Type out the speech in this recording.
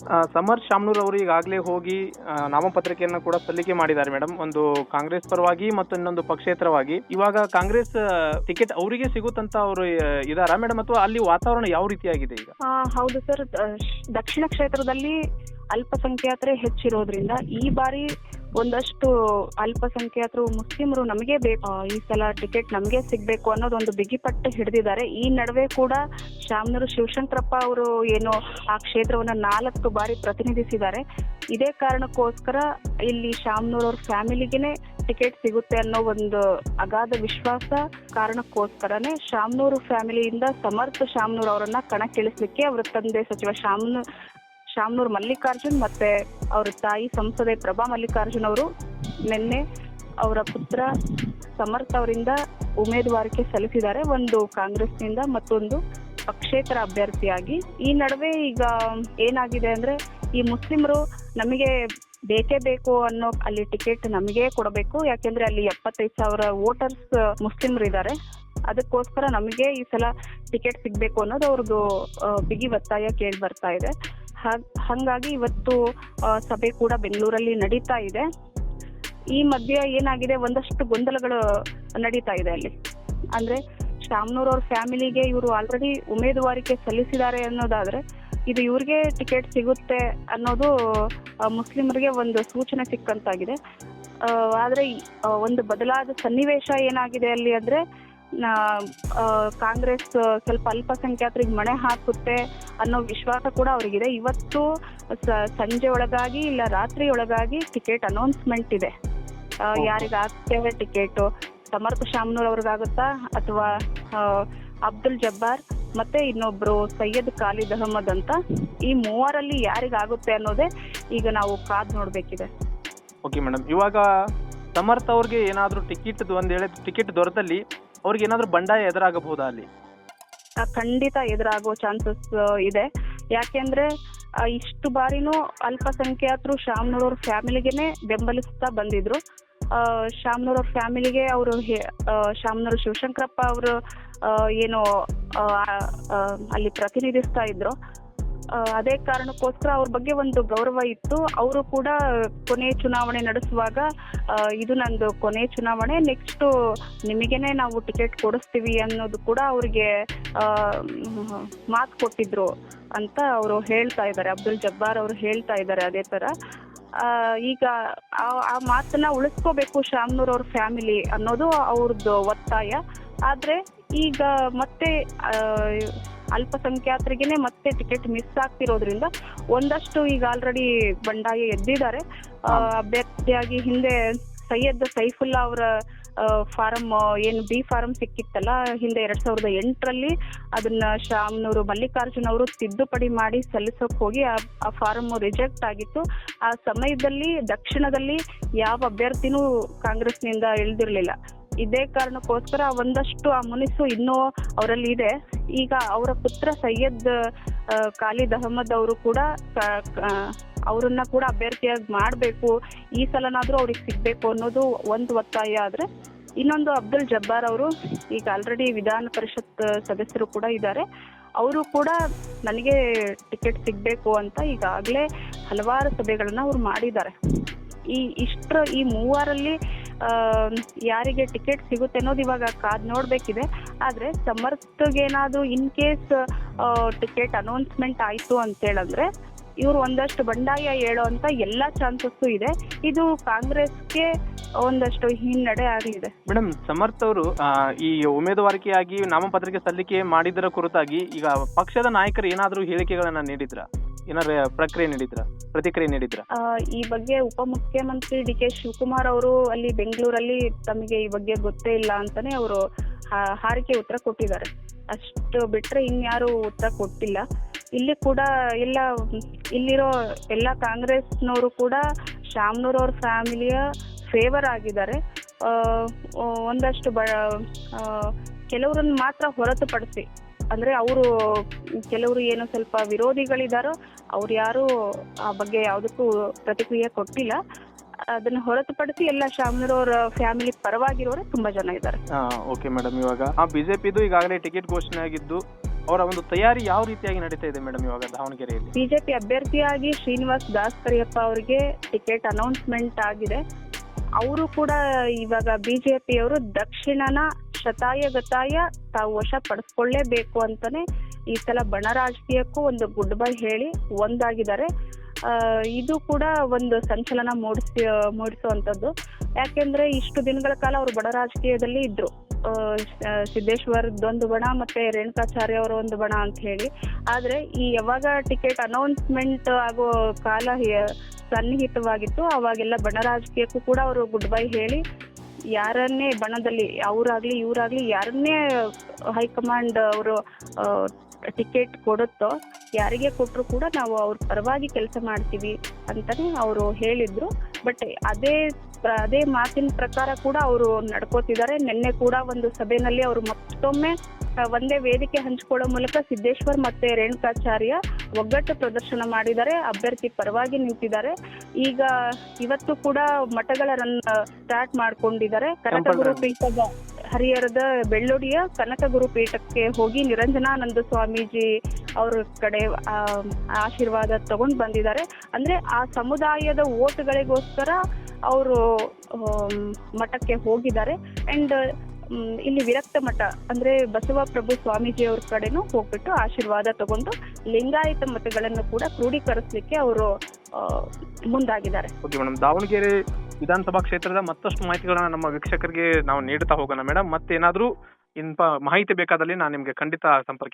Summer Shamanur ಅವರು ಈಗಾಗಲೇ ಹೋಗಿ ನಾಮಪತ್ರಿಕೆಯನ್ನು ಕೂಡ ಸಲ್ಲಿಕೆ ಮಾಡಿದ್ದಾರೆ ಮೇಡಮ್. ಒಂದು ಕಾಂಗ್ರೆಸ್ ಪರವಾಗಿ ಮತ್ತು ಇನ್ನೊಂದು ಪಕ್ಷೇತರವಾಗಿ. ಇವಾಗ ಕಾಂಗ್ರೆಸ್ ಟಿಕೆಟ್ ಅವರಿಗೆ ಸಿಗುತ್ತಂತ ಅವರು ಇದಾರಾ ಮೇಡಮ್, ಅಥವಾ ಅಲ್ಲಿ ವಾತಾವರಣ ಯಾವ ರೀತಿಯಾಗಿದೆ ಈಗ? ಹೌದು ಸರ್, ದಕ್ಷಿಣ ಕ್ಷೇತ್ರದಲ್ಲಿ ಅಲ್ಪಸಂಖ್ಯಾತರೇ ಹೆಚ್ಚಿರೋದ್ರಿಂದ ಈ ಬಾರಿ ಒಂದಷ್ಟು ಅಲ್ಪಸಂಖ್ಯಾತರು ಮುಸ್ಲಿಮರು ನಮಗೆ ಬೇಕು, ಈ ಸಲ ಟಿಕೆಟ್ ನಮಗೆ ಸಿಗ್ಬೇಕು ಅನ್ನೋದೊಂದು ಬಿಗಿಪಟ್ಟು ಹಿಡಿದಿದ್ದಾರೆ. ಈ ನಡುವೆ ಕೂಡ ಶಾಮನೂರು ಶಿವಶಂಕರಪ್ಪ ಅವರು ಏನು ಆ ಕ್ಷೇತ್ರವನ್ನ 4 ಬಾರಿ ಪ್ರತಿನಿಧಿಸಿದ್ದಾರೆ. ಇದೇ ಕಾರಣಕ್ಕೋಸ್ಕರ ಇಲ್ಲಿ ಶಾಮನೂರ್ ಅವ್ರ ಫ್ಯಾಮಿಲಿಗೆನೆ ಟಿಕೆಟ್ ಸಿಗುತ್ತೆ ಅನ್ನೋ ಒಂದು ಅಗಾಧ ವಿಶ್ವಾಸ ಕಾರಣಕ್ಕೋಸ್ಕರನೇ ಶಾಮನೂರು ಫ್ಯಾಮಿಲಿಯಿಂದ ಸಮರ್ಥ ಶಾಮನೂರ್ ಅವರನ್ನ ಕಣಕ್ಕಿಳಿಸ್ಲಿಕ್ಕೆ ಅವರ ತಂದೆ ಸಚಿವ ಶಾಮನೂರ್ ಮಲ್ಲಿಕಾರ್ಜುನ್ ಮತ್ತೆ ಅವ್ರ ತಾಯಿ ಸಂಸದೆ ಪ್ರಭಾ ಮಲ್ಲಿಕಾರ್ಜುನ್ ಅವರು ನಿನ್ನೆ ಅವರ ಪುತ್ರ ಸಮರ್ಥ ಅವರಿಂದ ಉಮೇದುವಾರಿಕೆ ಸಲ್ಲಿಸಿದ್ದಾರೆ, ಒಂದು ಕಾಂಗ್ರೆಸ್ನಿಂದ ಮತ್ತೊಂದು ಪಕ್ಷೇತರ ಅಭ್ಯರ್ಥಿಯಾಗಿ. ಈ ನಡುವೆ ಈಗ ಏನಾಗಿದೆ ಅಂದ್ರೆ, ಈ ಮುಸ್ಲಿಮರು ನಮಗೆ ಬೇಕೇ ಬೇಕು ಅನ್ನೋ ಅಲ್ಲಿ ಟಿಕೆಟ್ ನಮಗೆ ಕೊಡಬೇಕು, ಯಾಕೆಂದ್ರೆ ಅಲ್ಲಿ 75,000 ವೋಟರ್ಸ್ ಮುಸ್ಲಿಮರು ಇದ್ದಾರೆ, ಅದಕ್ಕೋಸ್ಕರ ನಮಗೆ ಈ ಸಲ ಟಿಕೆಟ್ ಸಿಗ್ಬೇಕು ಅನ್ನೋದು ಅವ್ರದ್ದು ಬಿಗಿ ಒತ್ತಾಯ ಕೇಳಿ ಬರ್ತಾ ಇದೆ. ಹಂಗಾಗಿ ಇವತ್ತು ಸಭೆ ಕೂಡ ಬೆಂಗಳೂರಲ್ಲಿ ನಡೀತಾ ಇದೆ. ಈ ಮಧ್ಯೆ ಏನಾಗಿದೆ, ಒಂದಷ್ಟು ಗೊಂದಲಗಳು ನಡೀತಾ ಇದೆ ಅಲ್ಲಿ. ಅಂದ್ರೆ ಶಾಮನೂರ್ ಅವ್ರ ಫ್ಯಾಮಿಲಿಗೆ ಇವರು ಆಲ್ರೆಡಿ ಉಮೇದುವಾರಿಕೆ ಸಲ್ಲಿಸಿದ್ದಾರೆ ಅನ್ನೋದಾದ್ರೆ ಇದು ಇವ್ರಿಗೆ ಟಿಕೆಟ್ ಸಿಗುತ್ತೆ ಅನ್ನೋದು ಮುಸ್ಲಿಮರಿಗೆ ಒಂದು ಸೂಚನೆ ಸಿಕ್ಕಂತಾಗಿದೆ. ಆದ್ರೆ ಒಂದು ಬದಲಾದ ಸನ್ನಿವೇಶ ಏನಾಗಿದೆ ಅಲ್ಲಿ ಅಂದ್ರೆ, ಕಾಂಗ್ರೆಸ್ ಸ್ವಲ್ಪ ಅಲ್ಪಸಂಖ್ಯಾತರಿಗೆ ಮಣೆ ಹಾಕುತ್ತೆ ಅನ್ನೋ ವಿಶ್ವಾಸ ಕೂಡ ಅವರಿಗಿದೆ. ಇವತ್ತು ಸಂಜೆ ಒಳಗಾಗಿ ಇಲ್ಲ ರಾತ್ರಿ ಒಳಗಾಗಿ ಟಿಕೆಟ್ ಅನೌನ್ಸ್ಮೆಂಟ್ ಇದೆ. ಯಾರಿಗಾಗ್ತೇವೆ ಟಿಕೆಟ್, ಸಮರ್ಥ ಶಾಮನೂರ್ ಅವ್ರಿಗಾಗುತ್ತಾ ಅಥವಾ ಅಬ್ದುಲ್ ಜಬ್ಬಾರ್ ಮತ್ತೆ ಇನ್ನೊಬ್ರು ಸೈಯದ್ ಖಾಲಿದ್ ಅಹಮದ್ ಅಂತ, ಈ 3ರಲ್ಲಿ ಯಾರಿಗಾಗುತ್ತೆ ಅನ್ನೋದೇ ಈಗ ನಾವು ಕಾದ್ ನೋಡ್ಬೇಕಿದೆ. ಓಕೆ ಮೇಡಮ್, ಇವಾಗ ಸಮರ್ಥ ಅವ್ರಿಗೆ ಏನಾದರೂ ಟಿಕೆಟ್ ದೊರೆತಲ್ಲಿ ಅವ್ರಿಗೆ ಏನಾದರೂ ಬಂಡಾಯ ಎದುರಾಗಬಹುದಾ ಅಲ್ಲಿ? ಖಂಡಿತ ಎದುರಾಗೋ ಚಾನ್ಸಸ್ ಇದೆ. ಯಾಕೆಂದ್ರೆ ಇಷ್ಟು ಬಾರಿನೂ ಅಲ್ಪಸಂಖ್ಯಾತರು ಶಾಮನೂರ್ ಅವ್ರ ಫ್ಯಾಮಿಲಿಗೆನೆ ಬೆಂಬಲಿಸ್ತಾ ಬಂದಿದ್ರು. ಶಾಮನೂರ್ ಅವ್ರ ಫ್ಯಾಮಿಲಿಗೆ ಅವರು ಶಾಮನೂರು ಶಿವಶಂಕರಪ್ಪ ಅವರು ಏನು ಅಲ್ಲಿ ಪ್ರತಿನಿಧಿಸ್ತಾ ಇದ್ರು, ಅದೇ ಕಾರಣಕ್ಕೋಸ್ಕರ ಅವ್ರ ಬಗ್ಗೆ ಒಂದು ಗೌರವ ಇತ್ತು. ಅವರು ಕೂಡ ಕೊನೆ ಚುನಾವಣೆ ನಡೆಸುವಾಗ ಇದು ನಂದು ಕೊನೆ ಚುನಾವಣೆ, ನೆಕ್ಸ್ಟ್ ನಿಮಗೇನೆ ನಾವು ಟಿಕೆಟ್ ಕೊಡಿಸ್ತೀವಿ ಅನ್ನೋದು ಕೂಡ ಅವ್ರಿಗೆ ಮಾತು ಕೊಟ್ಟಿದ್ರು ಅಂತ ಅವರು ಹೇಳ್ತಾ ಇದ್ದಾರೆ. ಅಬ್ದುಲ್ ಜಬ್ಬಾರ್ ಅವರು ಹೇಳ್ತಾ ಇದ್ದಾರೆ ಅದೇ ತರ. ಈಗ ಆ ಮಾತನ್ನ ಉಳಿಸ್ಕೋಬೇಕು ಶಾಮನೂರ್ ಅವ್ರ ಫ್ಯಾಮಿಲಿ ಅನ್ನೋದು ಅವ್ರದ್ದು ಒತ್ತಾಯ. ಆದ್ರೆ ಈಗ ಮತ್ತೆ ಅಲ್ಪಸಂಖ್ಯಾತರಿಗೆನೆ ಮತ್ತೆ ಟಿಕೆಟ್ ಮಿಸ್ ಆಗ್ತಿರೋದ್ರಿಂದ ಒಂದಷ್ಟು ಈಗ ಆಲ್ರೆಡಿ ಬಂಡಾಯ ಎದ್ದಿದ್ದಾರೆ. ಅಭ್ಯರ್ಥಿಯಾಗಿ ಹಿಂದೆ ಸೈಯದ್ ಸೈಫುಲ್ಲಾ ಅವರ ಫಾರಂ ಏನು ಬಿ ಫಾರಂ ಸಿಕ್ಕಿತ್ತಲ್ಲ ಹಿಂದೆ 2008ರಲ್ಲಿ, ಅದನ್ನ ಶಾಮನೂರು ಮಲ್ಲಿಕಾರ್ಜುನ್ ಅವರು ತಿದ್ದುಪಡಿ ಮಾಡಿ ಸಲ್ಲಿಸೋಕ್ ಹೋಗಿ ಆ ಫಾರಂ ರಿಜೆಕ್ಟ್ ಆಗಿತ್ತು. ಆ ಸಮಯದಲ್ಲಿ ದಕ್ಷಿಣದಲ್ಲಿ ಯಾವ ಅಭ್ಯರ್ಥಿನೂ ಕಾಂಗ್ರೆಸ್ನಿಂದ ಇಳಿದಿರ್ಲಿಲ್ಲ. ಇದೇ ಕಾರಣಕ್ಕೋಸ್ಕರ ಒಂದಷ್ಟು ಆ ಮುನಿಸು ಇನ್ನೂ ಅವರಲ್ಲಿ ಇದೆ. ಈಗ ಅವರ ಪುತ್ರ ಸೈಯದ್ ಖಾಲಿದ್ ಅಹಮದ್ ಅವರು ಕೂಡ ಅವರನ್ನ ಕೂಡ ಅಭ್ಯರ್ಥಿಯಾಗಿ ಮಾಡಬೇಕು, ಈ ಸಲನಾದ್ರೂ ಅವ್ರಿಗೆ ಸಿಗ್ಬೇಕು ಅನ್ನೋದು ಒಂದು ಒತ್ತಾಯ. ಆದ್ರೆ ಇನ್ನೊಂದು ಅಬ್ದುಲ್ ಜಬ್ಬಾರ್ ಅವರು ಈಗ ಆಲ್ರೆಡಿ ವಿಧಾನ ಪರಿಷತ್ ಸದಸ್ಯರು ಕೂಡ ಇದ್ದಾರೆ, ಅವರು ಕೂಡ ನನಗೆ ಟಿಕೆಟ್ ಸಿಗ್ಬೇಕು ಅಂತ ಈಗಾಗಲೇ ಹಲವಾರು ಸಭೆಗಳನ್ನ ಅವ್ರು ಮಾಡಿದ್ದಾರೆ. ಈ 3ರಲ್ಲಿ ಯಾರಿಗೆ ಟಿಕೆಟ್ ಸಿಗುತ್ತೆ ಅನ್ನೋದು ಇವಾಗ ಕಾದ್ ನೋಡ್ಬೇಕಿದೆ. ಆದ್ರೆ ಸಮರ್ಥಗೇನಾದ್ರೂ ಇನ್ ಕೇಸ್ ಟಿಕೆಟ್ ಅನೌನ್ಸ್ಮೆಂಟ್ ಆಯ್ತು ಅಂತ ಹೇಳಂದ್ರೆ ಇವ್ರು ಒಂದಷ್ಟು ಬಂಡಾಯ ಹೇಳೋ ಅಂತ ಎಲ್ಲಾ ಚಾನ್ಸಸ್ ಇದೆ. ಇದು ಕಾಂಗ್ರೆಸ್ಗೆ ಒಂದಷ್ಟು ಹಿನ್ನಡೆ ಆಗಲಿದೆ. ಮೇಡಮ್, ಸಮರ್ಥ ಅವರು ಈ ಉಮೇದುವಾರಿಕೆಯಾಗಿ ನಾಮಪತ್ರಿಕೆ ಸಲ್ಲಿಕೆ ಮಾಡಿದರ ಕುರಿತಾಗಿ ಈಗ ಪಕ್ಷದ ನಾಯಕರು ಏನಾದರೂ ಹೇಳಿಕೆಗಳನ್ನ ನೀಡಿದ್ರ, ಏನಾರ ಪ್ರತಿಕ್ರಿಯೆ ನೀಡಿದ್ರ? ಈ ಬಗ್ಗೆ ಉಪಮುಖ್ಯಮಂತ್ರಿ ಡಿ ಕೆ ಶಿವಕುಮಾರ್ ಅವರು ಅಲ್ಲಿ ಬೆಂಗಳೂರಲ್ಲಿ ತಮಗೆ ಈ ಬಗ್ಗೆ ಗೊತ್ತೇ ಇಲ್ಲ ಅಂತಾನೆ ಅವರು ಹಾರಿಕೆ ಉತ್ತರ ಕೊಟ್ಟಿದ್ದಾರೆ. ಅಷ್ಟು ಬಿಟ್ರೆ ಇನ್ಯಾರು ಉತ್ತರ ಕೊಟ್ಟಿಲ್ಲ. ಇಲ್ಲಿ ಕೂಡ ಇಲ್ಲಿರೋ ಎಲ್ಲ ಕಾಂಗ್ರೆಸ್ನವರು ಕೂಡ ಶಾಮನೂರ್ ಅವ್ರ ಫ್ಯಾಮಿಲಿಯ ಫೇವರ್ ಆಗಿದ್ದಾರೆ. ಒಂದಷ್ಟು ಕೆಲವರನ್ನು ಮಾತ್ರ ಹೊರತುಪಡಿಸಿ, ಅಂದ್ರೆ ಅವರು ಕೆಲವರು ಏನು ಸ್ವಲ್ಪ ವಿರೋಧಿಗಳಿದಾರೋ ಅವ್ರು ಯಾರು ಆ ಬಗ್ಗೆ ಯಾವುದಕ್ಕೂ ಪ್ರತಿಕ್ರಿಯೆ ಕೊಟ್ಟಿಲ್ಲ. ಅದನ್ನ ಹೊರತುಪಡಿಸಿ ಎಲ್ಲ ಶಾಮನೂರ್ ಅವರ ಫ್ಯಾಮಿಲಿ ಪರವಾಗಿರೋರು ತುಂಬಾ ಜನ ಇದ್ದಾರೆ. ಓಕೆ ಮೇಡಮ್, ಇವಾಗ ಬಿಜೆಪಿದು ಈಗಾಗಲೇ ಟಿಕೆಟ್ ಘೋಷಣೆ ಆಗಿದ್ದು ಅವರ ಒಂದು ತಯಾರಿ ಯಾವ ರೀತಿಯಾಗಿ ನಡೀತಾ ಇದೆ ಮೇಡಮ್ ಇವಾಗ ದಾವಣಗೆರೆಯಲ್ಲಿ? ಬಿಜೆಪಿ ಅಭ್ಯರ್ಥಿಯಾಗಿ ಶ್ರೀನಿವಾಸ್ ದಾಸ್ ಕರಿಯಪ್ಪ ಅವರಿಗೆ ಟಿಕೆಟ್ ಅನೌನ್ಸ್ಮೆಂಟ್ ಆಗಿದೆ. ಅವರು ಕೂಡ ಇವಾಗ ಬಿಜೆಪಿಯವರು ದಕ್ಷಿಣನ ಶತಾಯಗತಾಯ ತಾವು ವಶಪಡಿಸ್ಕೊಳ್ಳೇಬೇಕು ಅಂತಾನೆ ಈ ಸಲ ಬಣ ರಾಜಕೀಯಕ್ಕೂ ಒಂದು ಗುಡ್ ಬೈ ಹೇಳಿ ಒಂದಾಗಿದ್ದಾರೆ. ಇದು ಕೂಡ ಒಂದು ಸಂಚಲನ ಮೂಡಿಸುವಂಥದ್ದು. ಯಾಕೆಂದ್ರೆ ಇಷ್ಟು ದಿನಗಳ ಕಾಲ ಅವರು ಬಡ ರಾಜಕೀಯದಲ್ಲಿ ಇದ್ರು. ಸಿದ್ದೇಶ್ವರದೊಂದು ಬಣ ಮತ್ತೆ ರೇಣುಕಾಚಾರ್ಯ ಅವರ ಒಂದು ಬಣ ಅಂತ ಹೇಳಿ. ಆದ್ರೆ ಈ ಯಾವಾಗ ಟಿಕೆಟ್ ಅನೌನ್ಸ್ಮೆಂಟ್ ಆಗೋ ಕಾಲ ಸನ್ನಿಹಿತವಾಗಿತ್ತು, ಅವಾಗೆಲ್ಲ ಬಣ ರಾಜಕೀಯಕ್ಕೂ ಕೂಡ ಅವರು ಗುಡ್ ಬೈ ಹೇಳಿ ಯಾರನ್ನೇ ಬಣದಲ್ಲಿ ಅವರಾಗ್ಲಿ ಇವರಾಗ್ಲಿ ಯಾರನ್ನೇ ಹೈಕಮಾಂಡ್ ಅವರು ಟಿಕೆಟ್ ಕೊಡುತ್ತೋ ಯಾರಿಗೆ ಕೊಟ್ಟರು ಕೂಡ ನಾವು ಅವ್ರ ಪರವಾಗಿ ಕೆಲಸ ಮಾಡ್ತೀವಿ ಅಂತಾನೆ ಅವರು ಹೇಳಿದ್ರು. ಬಟ್ ಅದೇ ಮಾತಿನ ಪ್ರಕಾರ ಕೂಡ ಅವರು ನಡ್ಕೋತಿದ್ದಾರೆ. ನಿನ್ನೆ ಕೂಡ ಒಂದು ಸಭೆಯಲ್ಲಿ ಅವರು ಮತ್ತೊಮ್ಮೆ ಒಂದೇ ವೇದಿಕೆ ಹಂಚಿಕೊಳ್ಳೋ ಮೂಲಕ ಸಿದ್ದೇಶ್ವರ್ ಮತ್ತೆ ರೇಣುಕಾಚಾರ್ಯ ಒಗ್ಗಟ್ಟು ಪ್ರದರ್ಶನ ಮಾಡಿದ್ದಾರೆ, ಅಭ್ಯರ್ಥಿ ಪರವಾಗಿ ನಿಂತಿದ್ದಾರೆ. ಈಗ ಇವತ್ತು ಕೂಡ ಮಠಗಳ ರನ್ ಸ್ಟಾರ್ಟ್ ಮಾಡ್ಕೊಂಡಿದ್ದಾರೆ. ಕನಕಗುರು ಪೀಠದ ಹರಿಹರದ ಬೆಳ್ಳೊಡಿಯ ಕನಕಗುರು ಪೀಠಕ್ಕೆ ಹೋಗಿ ನಿರಂಜನಾನಂದ ಸ್ವಾಮೀಜಿ ಅವ್ರ ಕಡೆ ಆಶೀರ್ವಾದ ತಗೊಂಡು ಬಂದಿದ್ದಾರೆ. ಅಂದ್ರೆ ಆ ಸಮುದಾಯದ ಓಟ್ಗಳಿಗೋಸ್ಕರ ಅವರು ಮಠಕ್ಕೆ ಹೋಗಿದ್ದಾರೆ. ಅಂಡ್ ಇಲ್ಲಿ ವಿರಕ್ತ ಮಠ ಅಂದ್ರೆ ಬಸವಪ್ರಭು ಸ್ವಾಮೀಜಿ ಅವ್ರ ಕಡೆನೂ ಹೋಗ್ಬಿಟ್ಟು ಆಶೀರ್ವಾದ ತಗೊಂಡು ಲಿಂಗಾಯತ ಮತಗಳನ್ನು ಕೂಡ ಕ್ರೋಢೀಕರಿಸಲಿಕ್ಕೆ ಅವರು ಮುಂದಾಗಿದ್ದಾರೆ. ಓಕೆ ಮೇಡಮ್, ದಾವಣಗೆರೆ ವಿಧಾನಸಭಾ ಕ್ಷೇತ್ರದ ಮತ್ತಷ್ಟು ಮಾಹಿತಿಗಳನ್ನ ನಮ್ಮ ವೀಕ್ಷಕರಿಗೆ ನಾವು ನೀಡುತ್ತಾ ಹೋಗೋಣ ಮೇಡಮ್. ಮತ್ತೇನಾದ್ರೂ ಮಾಹಿತಿ ಬೇಕಾದಲ್ಲಿ ನಾನು ನಿಮ್ಗೆ ಖಂಡಿತ ಸಂಪರ್ಕಿಸ್ತೀನಿ.